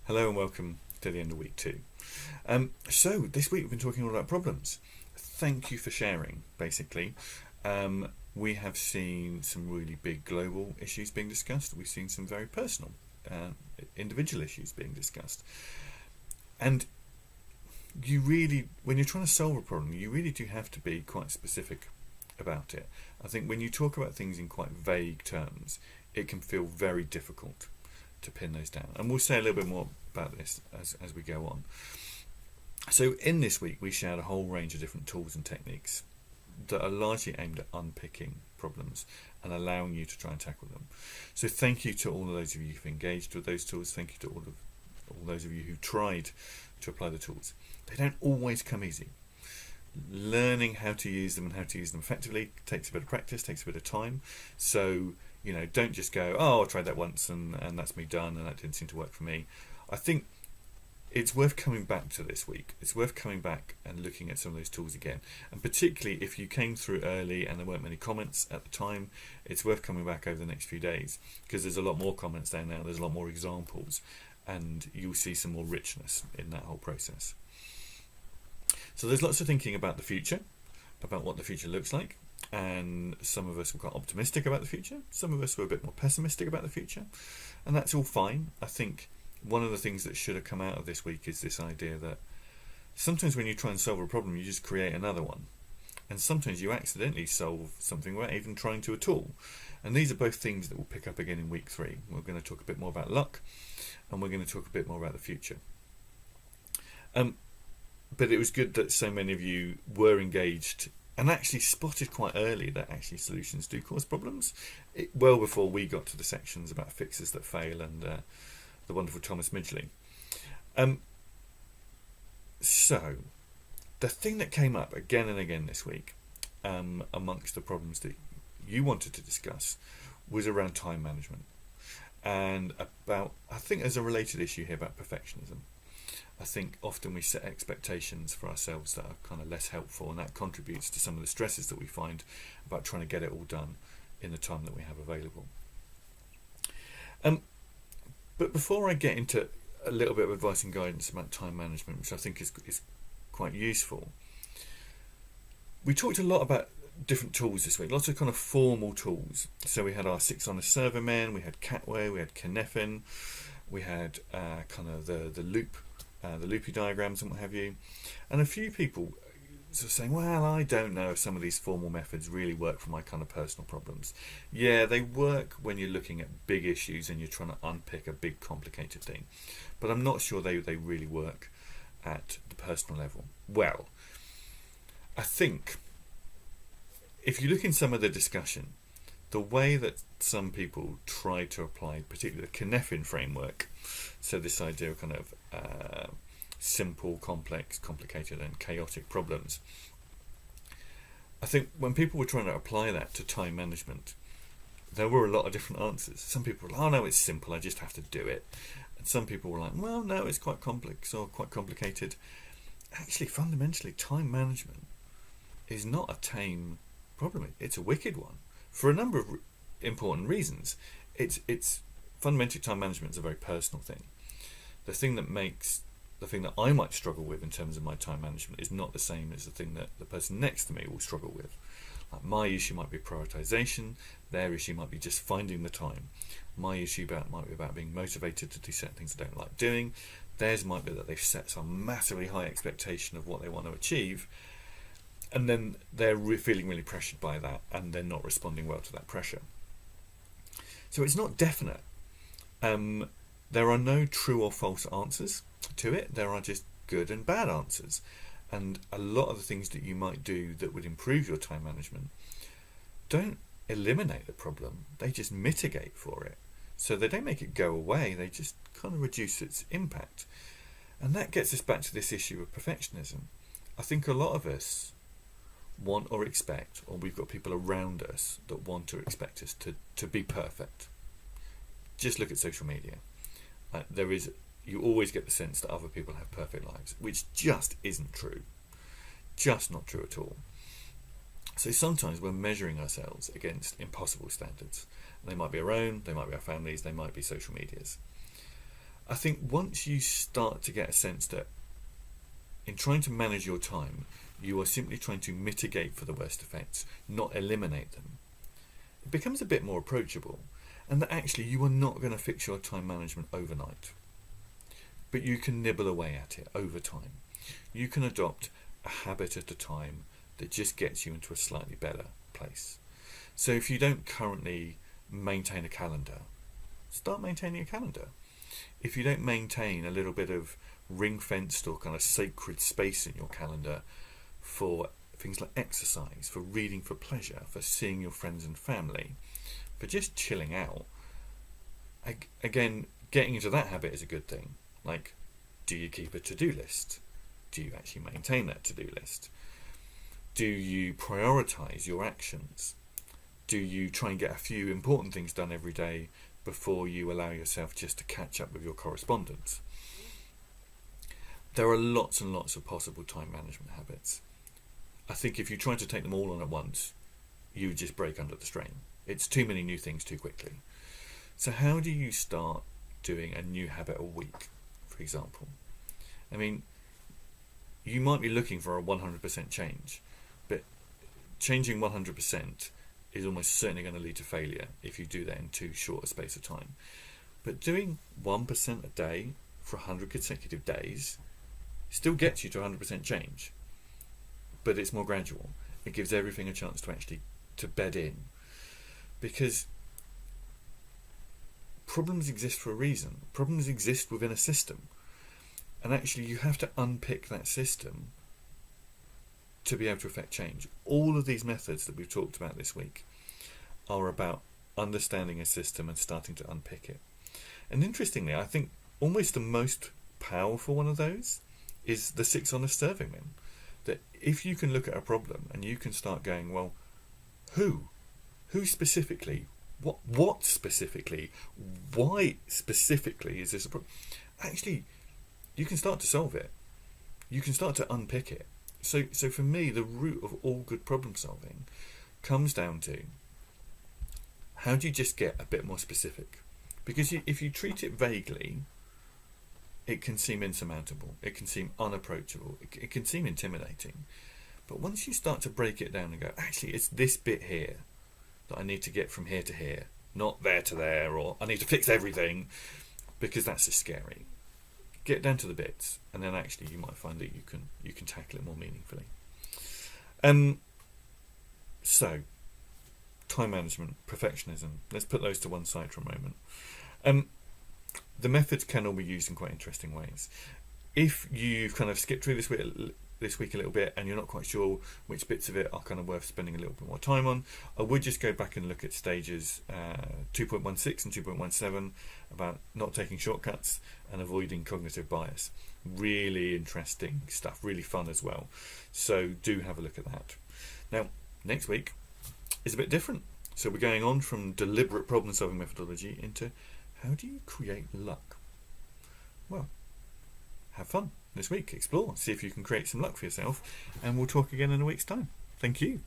Hello and welcome to the end of week 2. So this week we've been talking all about problems. Thank you for sharing, basically. We have seen some really big global issues being discussed. We've seen some very personal, individual issues being discussed. And you really, when you're trying to solve a problem, you really do have to be quite specific about it. I think when you talk about things in quite vague terms, it can feel very difficult to pin those down. And we'll say a little bit more about this as we go on. So in this week, we shared a whole range of different tools and techniques that are largely aimed at unpicking problems and allowing you to try and tackle them. So thank you to all of those of you who've engaged with those tools. Thank you to all those of you who tried to apply the tools. They don't always come easy. Learning how to use them and how to use them effectively takes a bit of practice, takes a bit of time. So, don't just go, I tried that once and that's me done and that didn't seem to work for me. I think it's worth coming back to this week. It's worth coming back and looking at some of those tools again. And particularly if you came through early and there weren't many comments at the time, it's worth coming back over the next few days because there's a lot more comments there now, there's a lot more examples, and you'll see some more richness in that whole process. So there's lots of thinking about the future, about what the future looks like, and some of us were quite optimistic about the future, some of us were a bit more pessimistic about the future, and that's all fine. I think one of the things that should have come out of this week is this idea that sometimes when you try and solve a problem, you just create another one, and sometimes you accidentally solve something without even trying to at all. And these are both things that we'll pick up again in week 3. We're going to talk a bit more about luck, and we're going to talk a bit more about the future. But it was good that so many of you were engaged and actually spotted quite early that actually solutions do cause problems, well before we got to the sections about fixes that fail and the wonderful Thomas Midgley. So, the thing that came up again and again this week amongst the problems that you wanted to discuss was around time management. And about, I think there's a related issue here about perfectionism. I think often we set expectations for ourselves that are kind of less helpful, and that contributes to some of the stresses that we find about trying to get it all done in the time that we have available. But before I get into a little bit of advice and guidance about time management, which I think is quite useful, we talked a lot about different tools this week, lots of kind of formal tools. So we had our 6 on a server men, we had Catway, we had Cynefin, we had kind of the loop, the loopy diagrams and what have you, and a few people sort of saying, well, I don't know if some of these formal methods really work for my kind of personal problems. Yeah, they work when you're looking at big issues and you're trying to unpick a big complicated thing, but I'm not sure they really work at the personal level. Well, I think if you look in some of the discussion, the way that some people try to apply particularly the Cynefin framework, so this idea of kind of simple, complex, complicated and chaotic problems, I think when people were trying to apply that to time management, there were a lot of different answers. Some people were like, oh no, it's simple, I just have to do it. And some people were like, well no, it's quite complex or quite complicated. Actually, fundamentally, time management is not a tame problem, it's a wicked one. For a number of important reasons. It's fundamentally, time management is a very personal thing. The thing that I might struggle with in terms of my time management is not the same as the thing that the person next to me will struggle with. Like my issue might be prioritization, their issue might be just finding the time. My issue might be about being motivated to do certain things I don't like doing. Theirs might be that they've set some massively high expectation of what they want to achieve, and then they're feeling really pressured by that, and they're not responding well to that pressure. So it's not definite. There are no true or false answers to it. There are just good and bad answers. And a lot of the things that you might do that would improve your time management don't eliminate the problem. They just mitigate for it. So they don't make it go away. They just kind of reduce its impact. And that gets us back to this issue of perfectionism. I think a lot of us want or expect, or we've got people around us that want or expect us to be perfect. Just look at social media. You always get the sense that other people have perfect lives, which just isn't true. Just not true at all. So sometimes we're measuring ourselves against impossible standards. They might be our own, they might be our families, they might be social media's. I think once you start to get a sense that in trying to manage your time, you are simply trying to mitigate for the worst effects, not eliminate them, it becomes a bit more approachable, and that actually you are not going to fix your time management overnight. But you can nibble away at it over time. You can adopt a habit at a time that just gets you into a slightly better place. So if you don't currently maintain a calendar, start maintaining a calendar. If you don't maintain a little bit of ring-fenced or kind of sacred space in your calendar for things like exercise, for reading for pleasure, for seeing your friends and family, for just chilling out, again, getting into that habit is a good thing. Like, do you keep a to-do list? Do you actually maintain that to-do list? Do you prioritise your actions? Do you try and get a few important things done every day before you allow yourself just to catch up with your correspondence? There are lots and lots of possible time management habits. I think if you try to take them all on at once, you just break under the strain. It's too many new things too quickly. So how do you start doing a new habit a week, for example? I mean, you might be looking for a 100% change, but changing 100% is almost certainly going to lead to failure if you do that in too short a space of time. But doing 1% a day for 100 consecutive days still gets you to 100% change, but it's more gradual. It gives everything a chance to actually to bed in, because problems exist for a reason. Problems exist within a system, and actually you have to unpick that system to be able to affect change. All of these methods that we've talked about this week are about understanding a system and starting to unpick it. And interestingly, I think almost the most powerful one of those is the 6 honest serving men. That if you can look at a problem and you can start going, well, who specifically, what specifically, why specifically is this a problem? Actually, you can start to solve it. You can start to unpick it. So for me, the root of all good problem solving comes down to, how do you just get a bit more specific? Because if you treat it vaguely, it can seem insurmountable, it can seem unapproachable, it can seem intimidating. But once you start to break it down and go, actually, it's this bit here that I need to get from here to here, not there to there, or I need to fix everything, because that's just scary. Get down to the bits, and then actually you might find that you can tackle it more meaningfully. So, time management, perfectionism, let's put those to one side for a moment. The methods can all be used in quite interesting ways. If you've kind of skipped through this week a little bit and you're not quite sure which bits of it are kind of worth spending a little bit more time on, I would just go back and look at stages 2.16 and 2.17 about not taking shortcuts and avoiding cognitive bias. Really interesting stuff, really fun as well. So do have a look at that. Now, next week is a bit different. So we're going on from deliberate problem solving methodology into how do you create luck? Well, have fun this week, explore, see if you can create some luck for yourself, and we'll talk again in a week's time. Thank you.